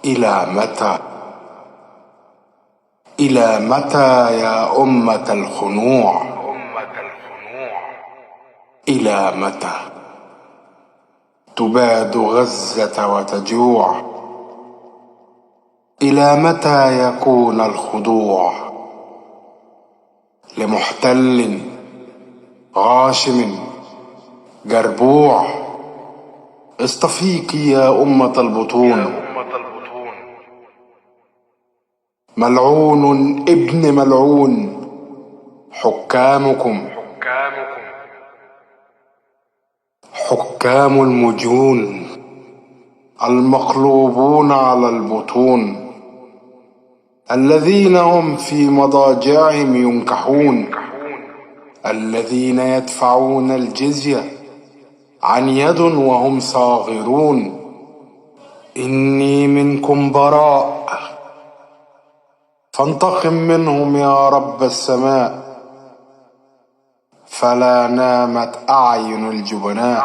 إلى متى؟ إلى متى يا أمة الخنوع؟ إلى متى تباد غزة وتجوع؟ إلى متى يكون الخضوع لمحتل غاشم جربوع؟ اصطفيك يا أمة البطون، ملعون ابن ملعون حكامكم، حكام المجون المقلوبون على البطون، الذين هم في مضاجعهم ينكحون، الذين يدفعون الجزية عن يد وهم صاغرون. إني منكم براء، فانتقم منهم يا رب السماء، فلا نامت أعين الجبناء.